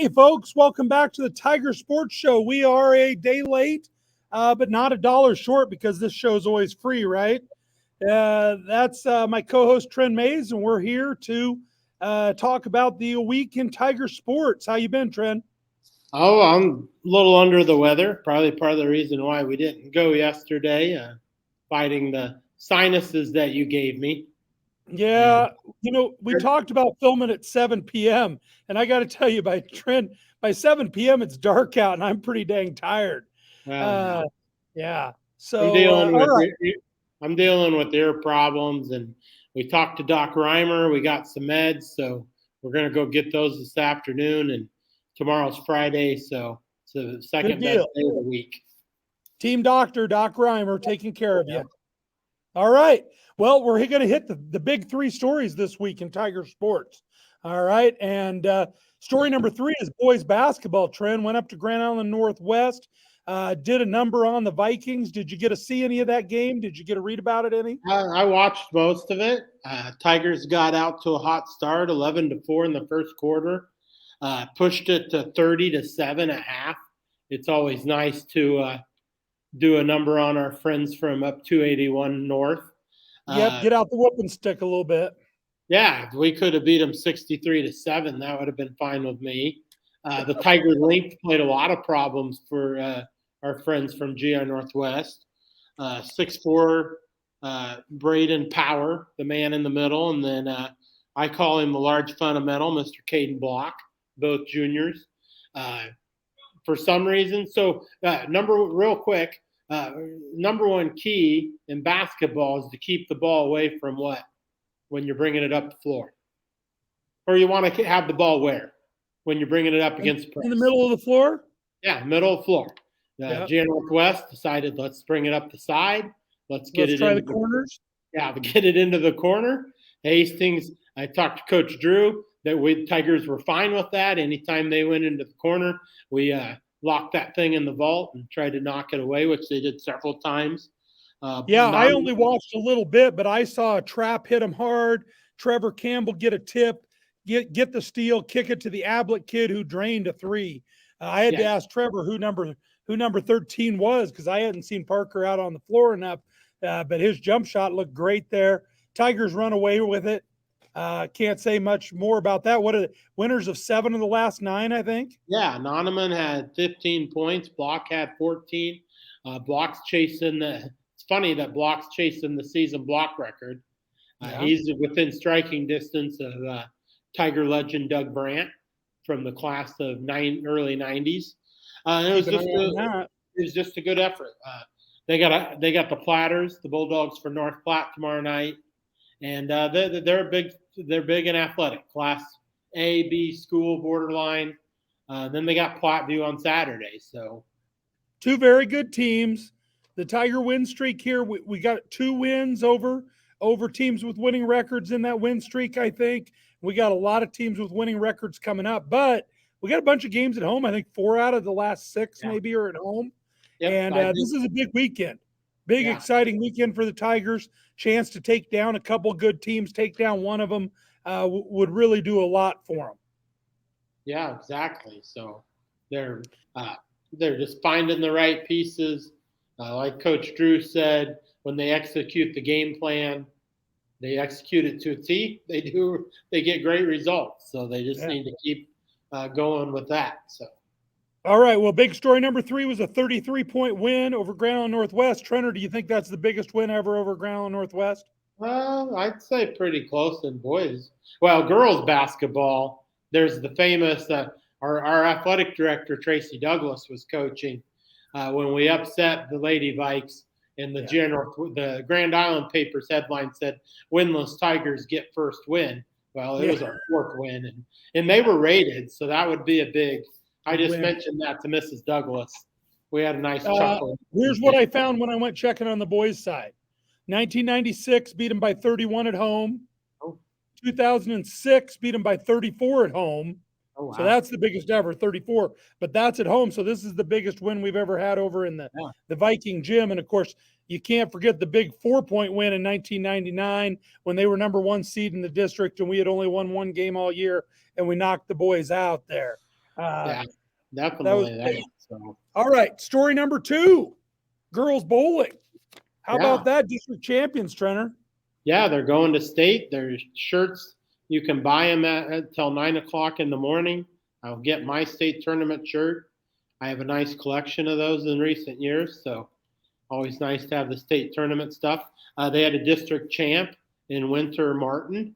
Hey, folks, welcome back to the Tiger Sports Show. We are a day late, but not $1 short because this show is always free, right? That's my co-host, Trent Mays, and we're here to talk about the week in Tiger sports. How you been, Trent? Oh, I'm a little under the weather. Probably part of the reason why we didn't go yesterday, fighting the sinuses that you gave me. Yeah, we talked about filming at 7 p.m., and I got to tell you, by 7 p.m., it's dark out, and I'm pretty dang tired. Well, Yeah. I'm So, dealing all with right. I'm dealing with ear problems, and we talked to Doc Reimer. We got some meds, so we're gonna go get those this afternoon. And tomorrow's Friday, so it's the second Good best deal. day of the week. Team doctor, Doc Reimer, taking care of you. All right. Well, we're going to hit the big three stories this week in Tiger sports. All right. And story number 3 is boys basketball. Trend went up to Grand Island Northwest, did a number on the Vikings. Did you get to see any of that game? Did you get to read about it any? I watched most of it. Tigers got out to a hot start, 11-4 in the first quarter. Pushed it to 30-7 at half. It's always nice to do a number on our friends from up 281 North. Yep, get out the whooping stick a little bit. Yeah, if we could have beat them 63-7, that would have been fine with me. The Tiger Link played a lot of problems for our friends from GI Northwest. 6'4", Braden Power, the man in the middle, and then I call him the large fundamental, Mr. Caden Block, both juniors. For some reason, so real quick, number one key in basketball is to keep the ball away from what? When you're bringing it up the floor. Or you want to have the ball where? When you're bringing it up against press. In the middle of the floor? Yeah, middle of the floor. GI Northwest decided, let's bring it up the side. Let's try the corners. Get it into the corner. Hastings, I talked to Coach Drew that Tigers were fine with that. Anytime they went into the corner, we locked that thing in the vault and tried to knock it away, which they did several times. I only watched a little bit, but I saw a trap hit him hard. Trevor Campbell get a tip, get the steal, kick it to the Ablett kid who drained a 3. I had to ask Trevor who number 13 was because I hadn't seen Parker out on the floor enough. But his jump shot looked great there. Tigers run away with it. Can't say much more about that. What are the winners of 7 of the last 9, I think? Yeah, Noneman had 15 points. Block had 14. Block's chasing it's funny that Block's chasing the season block record. He's within striking distance of Tiger legend Doug Brandt from the class of early 90s. It was just a good effort. They got the Platters, the Bulldogs for North Platte tomorrow night, and they're big and athletic. Class A, B school borderline. Then they got Platteview on Saturday. So 2 very good teams. The Tiger win streak here. We got 2 wins over teams with winning records in that win streak. I think we got a lot of teams with winning records coming up, but we got a bunch of games at home. I think 4 out of the last 6 maybe are at home. Yep, and this is a big weekend. Exciting weekend for the Tigers. Chance to take down a couple good teams, take down one of them would really do a lot for them. Yeah, exactly. So they're just finding the right pieces. Like Coach Drew said, when they execute the game plan, they execute it to a T. They get great results. So they just need to keep going with that. So. All right. Well, big story number 3 was a 33-point win over Grand Island Northwest. Trenner, do you think that's the biggest win ever over Grand Island Northwest? I'd say pretty close in boys. Well, girls basketball, there's the famous, our athletic director, Tracy Douglas, was coaching when we upset the Lady Vikes, and the Grand Island paper's headline said, "Winless Tigers get first win." Well, it was our 4th win, and they were rated, so that would be a big. I just mentioned that to Mrs. Douglas. We had a nice chuckle. Here's what I found when I went checking on the boys' side. 1996 beat them by 31 at home. 2006 beat them by 34 at home. Oh, wow. So that's the biggest ever, 34. But that's at home. So this is the biggest win we've ever had over in the Viking gym. And, of course, you can't forget the big 4-point win in 1999 when they were number 1 seed in the district and we had only won 1 game all year and we knocked the boys out there. Yeah, That was definitely that. So all right. Story number 2, girls bowling. How yeah, about that? District champions, Trenner. yeah, they're going to state. Their shirts you can buy them until 9 o'clock in the morning. I'll get my state tournament shirt. I have a nice collection of those in recent years, so always nice to have the state tournament stuff. They had a district champ in Winter Martin.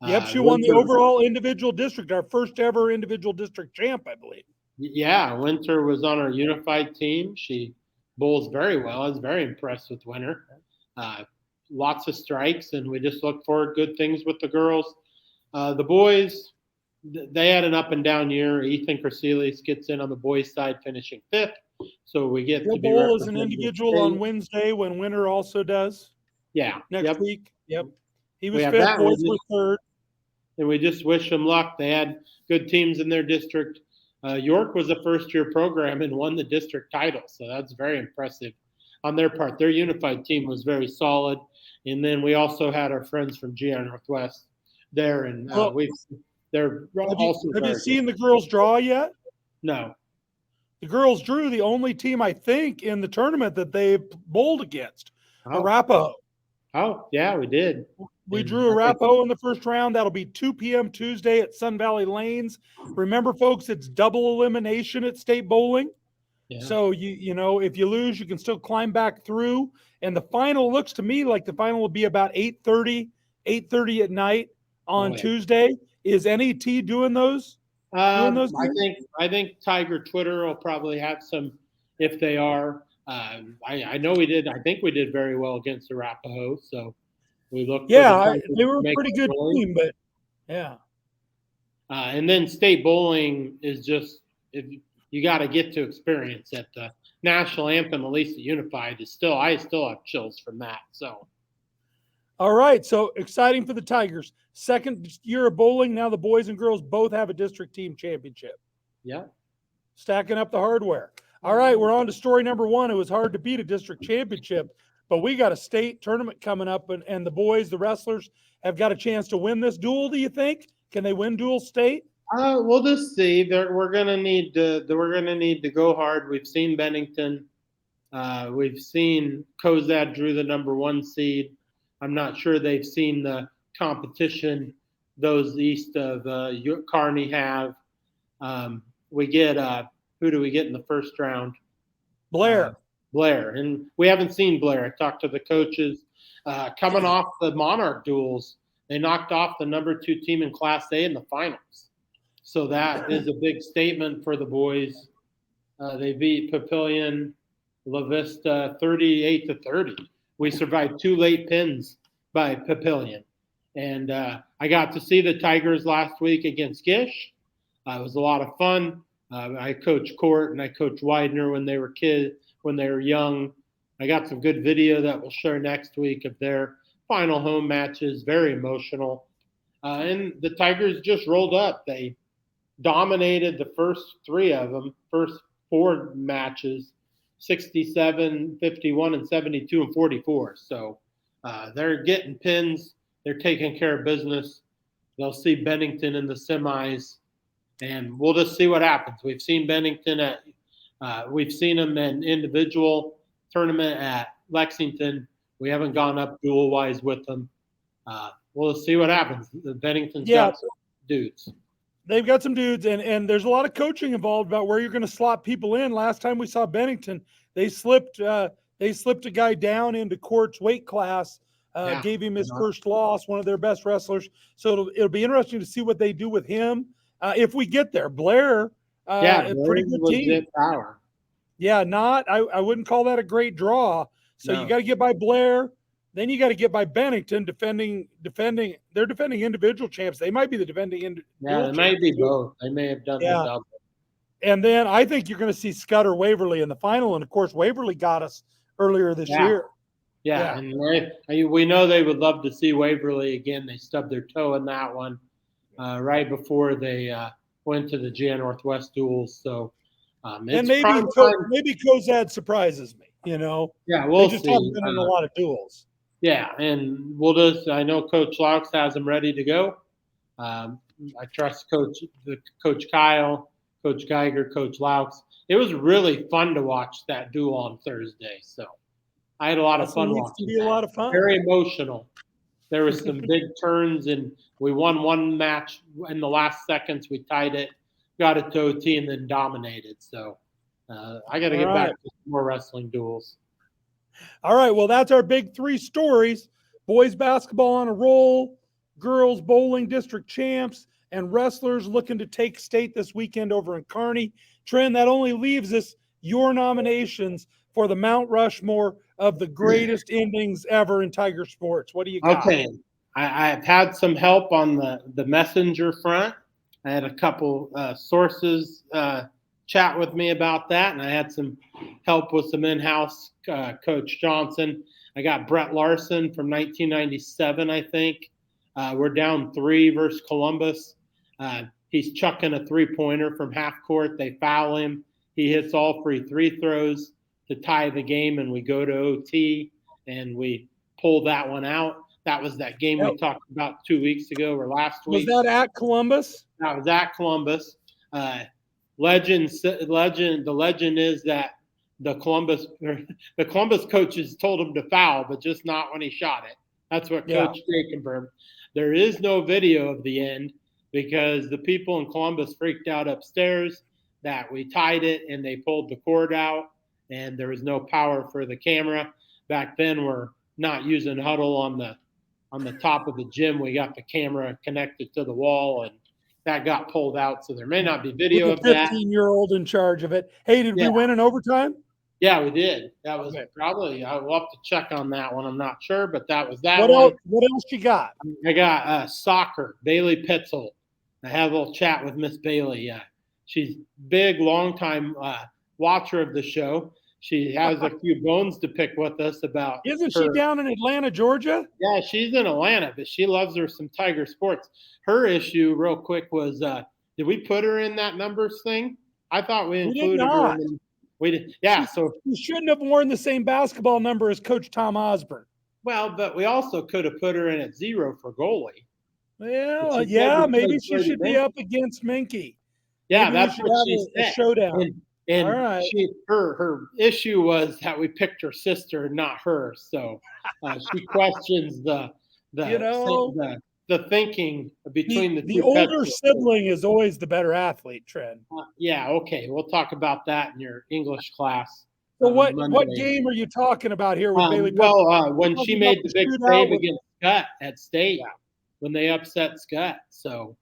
Yep, she won the Winter, overall individual district, our first ever individual district champ, I believe. yeah, Winter was on our unified team. She bowls very well. I was very impressed with Winter. Uh, Lots of strikes, and we just look forward good things with the girls. The boys, they had an up and down year. Ethan Corselis gets in on the boys' side, finishing 5th. So we get He'll to be bowl as an represented. individual on Wednesday when Winter also does Yeah, next yep. week. Yep. He We was have 5th, that. boys were 3rd. And we just wish them luck. They had good teams in their district. York was a first-year program and won the district title, so that's very impressive on their part. Their unified team was very solid, and then we also had our friends from GI Northwest there, and Well, they're also have you very seen good. the girls draw yet? No. The girls drew the only team, I think, in the tournament that they bowled against, Oh, Arapahoe. oh, yeah, we did. We And drew I think, Arapahoe in the first round. That'll be 2 p.m. Tuesday at Sun Valley Lanes. Remember, folks, it's double elimination at state bowling. yeah, So you know, if you lose, you can still climb back through. And the final looks to me like the final will be about 8:30 at night on boy. Tuesday. Is NET doing those? Doing those I games? think Tiger Twitter will probably have some if they are. I know we did. I think we did very well against Arapahoe, so we look for the Yeah, Tigers they to were a make pretty it good early. team, but yeah. And then state bowling is just if you got to get to experience it. The national anthem, at least at Unified, is still I still have chills from that. So All right, so exciting for the Tigers. Second year of bowling. Now the boys and girls both have a district team championship. yeah, Stacking up the hardware. All right, we're on to story number 1. It was hard to beat a district championship, but we got a state tournament coming up, and the boys, the wrestlers, have got a chance to win this duel. Do you think? Can they win dual state? we'll just see. We're gonna need to go hard. We've seen Bennington. We've seen Cozad drew the number 1 seed. I'm not sure they've seen the competition those east of Kearney have. We get who do we get in the first round? Blair. Blair, and we haven't seen Blair. I talked to the coaches coming off the Monarch duels. They knocked off the number 2 team in Class A in the finals, so that is a big statement for the boys. They beat Papillion La Vista 38-30. We survived 2 late pins by Papillion. And I got to see the Tigers last week against Gish. It was a lot of fun. I coached Court and I coached Widener when they were young. I got some good video that we'll share next week of their final home matches, very emotional. And the Tigers just rolled up. They dominated the first 3 of them, first 4 matches, 67, 51, and 72 and 44. So they're getting pins. They're taking care of business. They'll see Bennington in the semis, and we'll just see what happens. We've seen Bennington we've seen them in individual tournament at Lexington. We haven't gone up dual wise with them. We'll see what happens. The Bennington's got some dudes. They've got some dudes, and there's a lot of coaching involved about where you're going to slot people in. Last time we saw Bennington, they slipped a guy down into Court's weight class, gave him his first loss, one of their best wrestlers. So it'll be interesting to see what they do with him if we get there. Blair, a pretty good team. Power. Yeah, I wouldn't call that a great draw. So you got to get by Blair. Then you got to get by Bennington, defending. They're defending individual champs. They might be the defending individual. Yeah, it might be both. They may have done the double. And then I think you're going to see Scudder Waverly in the final, and of course Waverly got us earlier this year. Yeah, and we know they would love to see Waverly again. They stubbed their toe in that one right before they went to the GI Northwest duels. So, and maybe Cozad surprises me. Yeah, we'll see. They just haven't been in a lot of duels. Yeah, and I know Coach Laux has them ready to go. I trust Coach Kyle Coach Geiger, Coach Laux. It was really fun to watch that duel on Thursday. So I had a lot of fun Needs to watching be a that. lot of fun. Very emotional. There was some big turns, and we won one match in the last seconds. We tied it, got it to OT, and then dominated. So I got to get back to some more wrestling duels. All right. Well, that's our big three stories. Boys basketball on a roll, girls bowling district champs, and wrestlers looking to take state this weekend over in Kearney. Trent, that only leaves us your nominations for the Mount Rushmore of the greatest endings ever in Tiger sports. What do you got? Okay. I've had some help on the messenger front. I had a couple sources chat with me about that, and I had some help with some in-house Coach Johnson. I got Brett Larson from 1997, I think. We're down 3 versus Columbus. He's chucking a three-pointer from half court. They foul him. He hits all free throws to tie the game, and we go to OT, and we pull that one out. That was that game we talked about 2 weeks ago or last week. Was that at Columbus? That was at Columbus. The legend is that the Columbus coaches told him to foul, but just not when he shot it. That's what Coach Jay confirmed. There is no video of the end because the people in Columbus freaked out upstairs that we tied it and they pulled the cord out and there was no power for the camera. Back then, we're not using huddle on the top of the gym. We got the camera connected to the wall and that got pulled out. So there may not be video of that. 15-year-old in charge of it. Hey, did we win in overtime? Yeah, we did. That was probably, I'll have to check on that one. I'm not sure, but that was that one. What else you got? I got soccer, Bailey Pitzel. I had a little chat with Miss Bailey. She's big, long-time watcher of the show. She has a few bones to pick with us about. Isn't she down in Atlanta, Georgia? Yeah, she's in Atlanta, but she loves her some Tiger sports. Her issue, real quick, was did we put her in that numbers thing? I thought we included her. We did. Yeah, so you shouldn't have worn the same basketball number as Coach Tom Osborne. Well, but we also could have put her in at 0 for goalie. Well, yeah, maybe she should be up against Minky. Yeah, maybe that's what she said. A showdown. And her issue was that we picked her sister, not her. So she questions the thinking between the two. The older sibling is always the better athlete, Trent. Yeah, okay. We'll talk about that in your English class. So what game are you talking about here with Bailey? Well, when she made the big save against Scott at state, when they upset Scott. So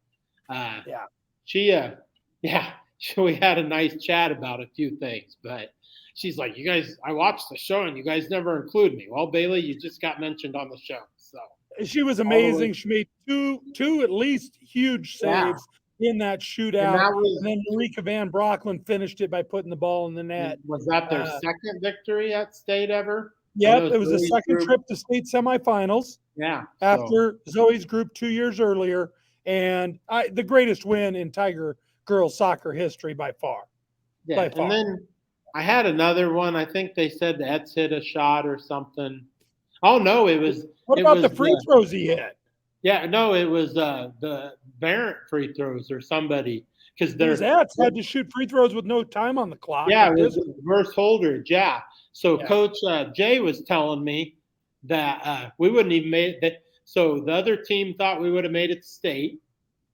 we had a nice chat about a few things, but she's like, you guys, I watched the show and you guys never include me. Well, Bailey, you just got mentioned on the show. So she was amazing. She made two at least huge saves in that shootout. And then Marika Van Brocklin finished it by putting the ball in the net. Was that their second victory at state ever? Yep, it was the second trip to state semifinals. Yeah. After Zoe's group 2 years earlier. And the greatest win in Tiger girls soccer history by far. Yeah, and then I had another one. I think they said the Eds hit a shot or something. Oh no, it was. What about the free throws he hit? Yeah, no, it was the Barrett free throws or somebody because there's Eds had to shoot free throws with no time on the clock. Yeah, it was versus Holdridge. Yeah, so Coach Jay was telling me that we wouldn't even made that. So the other team thought we would have made it to state.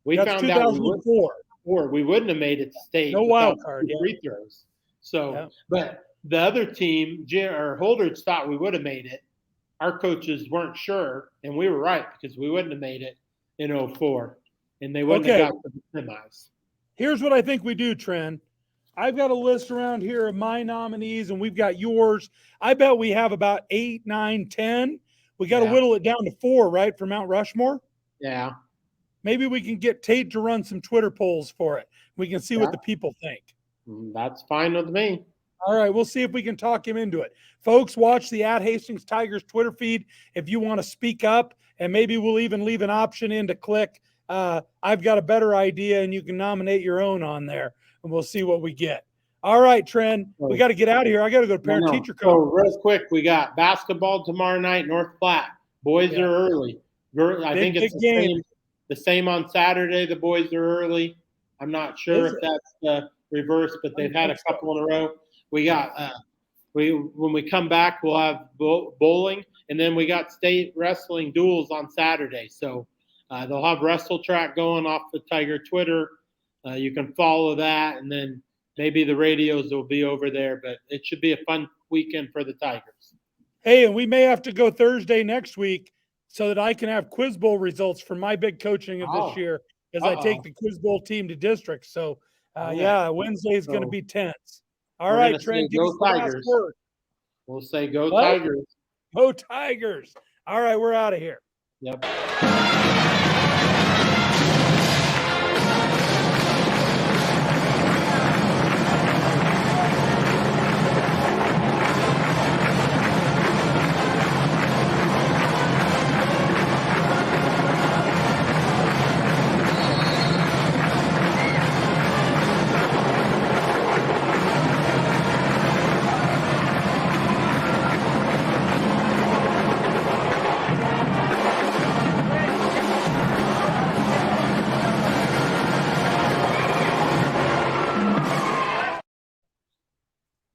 We That's found 2004. Or we wouldn't have made it to state. No wild card. Free throws. So, but the other team, Holdridge, thought we would have made it. Our coaches weren't sure, and we were right because we wouldn't have made it in 2004, and they wouldn't have got to the semis. Here's what I think we do, Trent. I've got a list around here of my nominees, and we've got yours. I bet we have about 8, 9, 10. We got to whittle it down to 4, right, for Mount Rushmore? Yeah. Maybe we can get Tate to run some Twitter polls for it. We can see what the people think. That's fine with me. All right, we'll see if we can talk him into it. Folks, watch the @Hastings Tigers Twitter feed if you want to speak up, and maybe we'll even leave an option in to click. I've got a better idea, and you can nominate your own on there, and we'll see what we get. All right, Trent, we got to get out of here. I got to go to parent-teacher conference. So real quick, we got basketball tomorrow night, North Platte. Boys are early. I think it's the same on Saturday. The boys are early. I'm not sure Is if it? that's the reverse, but they've had a couple in a row. We got when we come back, we'll have bowling, and then we got state wrestling duels on Saturday. So they'll have Wrestle Track going off the Tiger Twitter. You can follow that, and then maybe the radios will be over there. But it should be a fun weekend for the Tigers. Hey, and we may have to go Thursday next week so that I can have Quiz Bowl results from my big coaching of this Oh, year as I take uh-oh. the Quiz Bowl team to districts. So, All right. yeah, Wednesday is going to So be tense. All we're right, gonna say Trent, give us go the last Tigers. word. We'll say go What? Tigers. Go Tigers. All right, we're out of here. Yep.